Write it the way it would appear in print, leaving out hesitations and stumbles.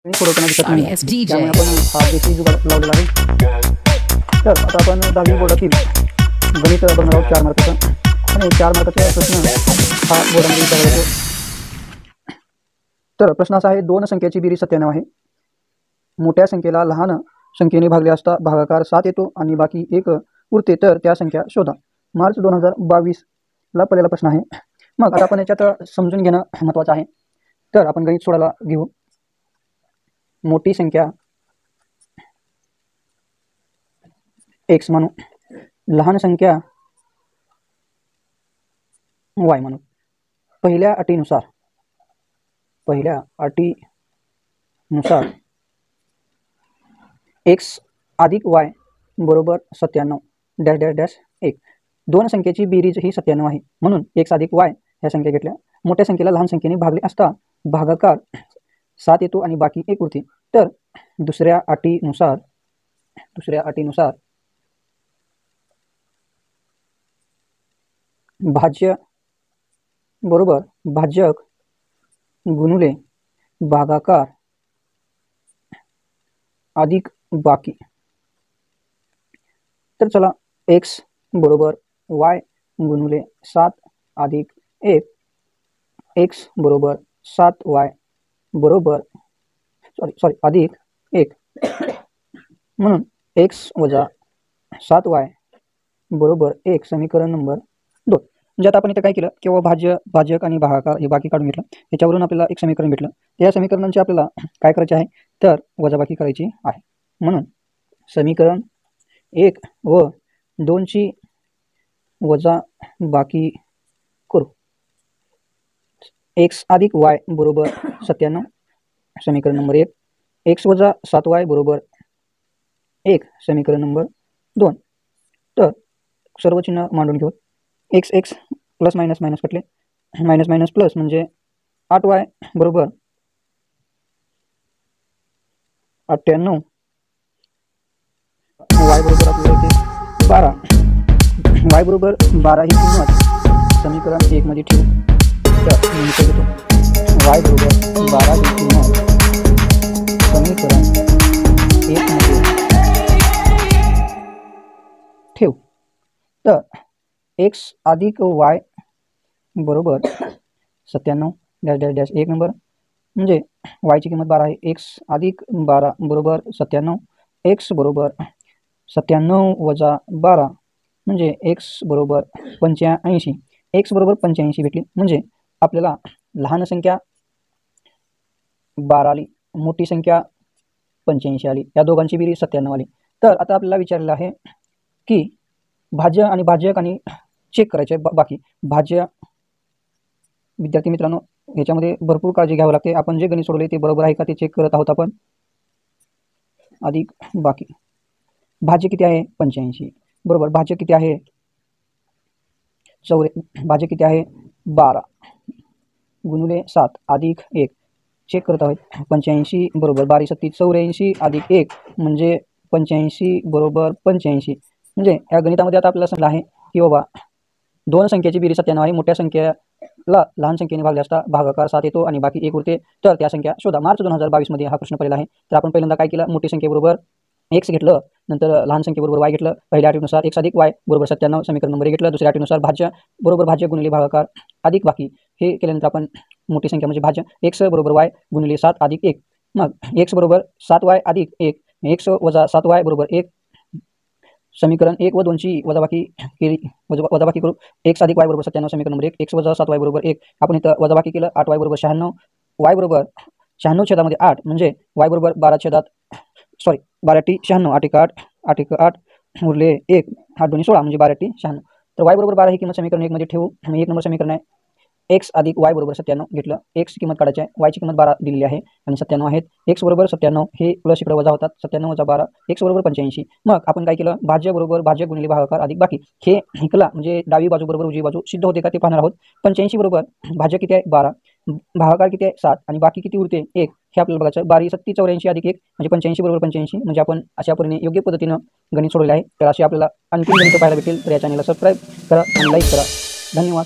सोडवताना दिसत Sorry, नाही, it's DJ. त्यामुळे आपण हा बेसिक जुगाड लावलेला आहे. तर आता आपण 10वी बोर्डातील गणित बघणार आहोत 4 मार्काचा, आणि 4 मार्काचा प्रश्न हा बोर्डामध्ये विचारला जातो. तर प्रश्न असा आहे, दोन संख्येची बेरीज 97 आहे. मोठ्या संख्येला लहान संख्येने भागले असता भागाकार 7 येतो आणि बाकी 1 उरते, तर त्या संख्या शोधा. मार्च 2022 ला पडलेला प्रश्न आहे. मग आता आपण याच्यात समजून घेणं महत्त्वाचं आहे. तर आपण गणित सोडायला घेऊ. मोठी संख्या x म्हणू, लहान संख्या y म्हणू. पहिल्या अटीनुसार x अधिक y बरोबर 97 डॅश डॅश डॅश 1. दोन संख्येची बेरीज ही 97 आहे, म्हणून x अधिक y ह्या संख्या घेतल्या. मोठ्या संख्येला लहान संख्येने भागले असता भागाकार 7 येतो आणि बाकी 1 उरते. तर दुसऱ्या अटीनुसार भाज्य बरोबर भाजक गुणुले भागाकार अधिक बाकी. तर चला, x बरोबर y गुणुले 7 अधिक 1, x बरोबर 7y बरोबर अधिक 1, म्हणून x वजा 7y बरोबर 1 समीकरण नंबर 2. म्हणजे आता आपण इथे काय केलं, किंवा भाजक आणि भागाकार हे बाकी काढून घेतलं. याच्यावरून आपल्याला एक समीकरण भेटलं. त्या समीकरणांची आपल्याला काय करायचे आहे, तर वजाबाकी करायची आहे. म्हणून समीकरण 1 व 2 ची वजाबाकी करू. x अधिक y बरोबर 97 समीकरण नंबर 1, x वजा 7y बरोबर 1 समीकरण नंबर 2. तर सर्व चिन्ह मांडून घेऊ. x प्लस मायनस मायनस कटले, मायनस मायनस प्लस म्हणजे 8y बरोबर 98, y बरोबर आपल्याला इथे 12, y बरोबर 12 ही किंमत समीकरण 1 मध्ये ठेवू. तर मी इथे घेतो y बरोबर 12 ही किंमत समीकरण 1 मध्ये ठेवू. तर x अधिक y बरोबर 97 डॅश डॅश डॅश 1 नंबर, म्हणजे y ची किंमत 12 आहे. x अधिक 12 बरोबर 97, x बरोबर 97 वजा 12 म्हणजे x बरोबर 85. x बरोबर 85 भेटली, म्हणजे आपल्याला लहान संख्या 12 आली, मोठी संख्या 85 आली. या दोघांची बेरीज 97 आली. तर आता आपल्याला विचारलेलं आहे की भाज्य आणि भाजक आणि चेक करायचे बाकी. भाज्य विद्यार्थी मित्रांनो, याच्यामध्ये भरपूर काळजी घ्यावी लागते. आपण जे गणित सोडवले ते बरोबर आहे का ते चेक करत आहोत आपण. अधिक बाकी, भाज्य किती आहे 85 बरोबर भाज्य किती आहे भाज्य किती आहे 12 गुणुले 7 अधिक 1 चेक करत आहोत. 85 बरोबर 12 सत्ती 84 अधिक 1 म्हणजे 85 बरोबर 85. म्हणजे या गणितामध्ये आता आपल्याला समजलं आहे की बाबा दोन संख्येची बेरीज 97 आहे. मोठ्या संख्येला लहान संख्येने भागले असता भागाकार 7 येतो आणि बाकी 1 उरते, तर त्या संख्या शोधा. मार्च 2022 मध्ये हा प्रश्न पडलेला आहे. तर आपण पहिल्यांदा काय केलं, मोठी संख्येबरोबर x घेतलं, नंतर लहान संख्येबरोबर y घेतलं. पहिल्या अटीनुसार x अधिक y बरोबर 97 समीकरण नंबर 1 घेतलं. दुसऱ्या अटीनुसार भाज्य बरोबर भाज्य गुणिले भागाकार अधिक बाकी हे केल्यानंतर आपण मोठी संख्या म्हणजे भाज्य x बरोबर y गुणिले 7 अधिक 1, मग x बरोबर 7y अधिक 1, x वजा 7y बरोबर 1 समीकरण 1 व 2 ची वजाबाकी करू. x अधिक y बरोबर 97 समीकरण नंबर 1, x वजा 7y बरोबर 1. आपण इथं वजाबाकी केलं. 8y बरोबर 96, y बरोबर 96 छेदामध्ये 8 म्हणजे y बरोबर 12 टी 96 8 1 8 उरले 1 8 2 16 म्हणजे 12 टी 96. तर y बरोबर 12 ही किंमत समीकरण 1 मध्ये ठेवू. आणि 1 नंबर समीकरण आहे x अधिक y बरोबर 97 घेतलं. x ची किंमत काढायची आहे, y ची किंमत 12 दिलेली आहे आणि 97 आहेत. x बरोबर 97 हे प्लस इकडे वजा होतात, 97 वजा 12 x बरोबर 85. मग आपण काय केलं, भाज्य बरोबर भाज्य गुणिले भागाकार अधिक बाकी हे इकला म्हणजे डावी बाजू बरोबर उजवी बाजू सिद्ध होते का ते पाहणार आहोत. 85 बरोबर भाज्य किती आहे 12, भागाकार किती आहे 7 आणि बाकी किती उरते 1 हे आपल्याला बघायचं. 12 सत्ती 84 अधिक 1 म्हणजे 85 बरोबर 85. म्हणजे आपण अशा परीने योग्य पद्धतीनं गणित सोडवले आहे. तर असे आपल्याला आणखी गणित पाहायला भेटेल. तर या चॅनलला सबस्क्राईब करा आणि लाईक करा. धन्यवाद.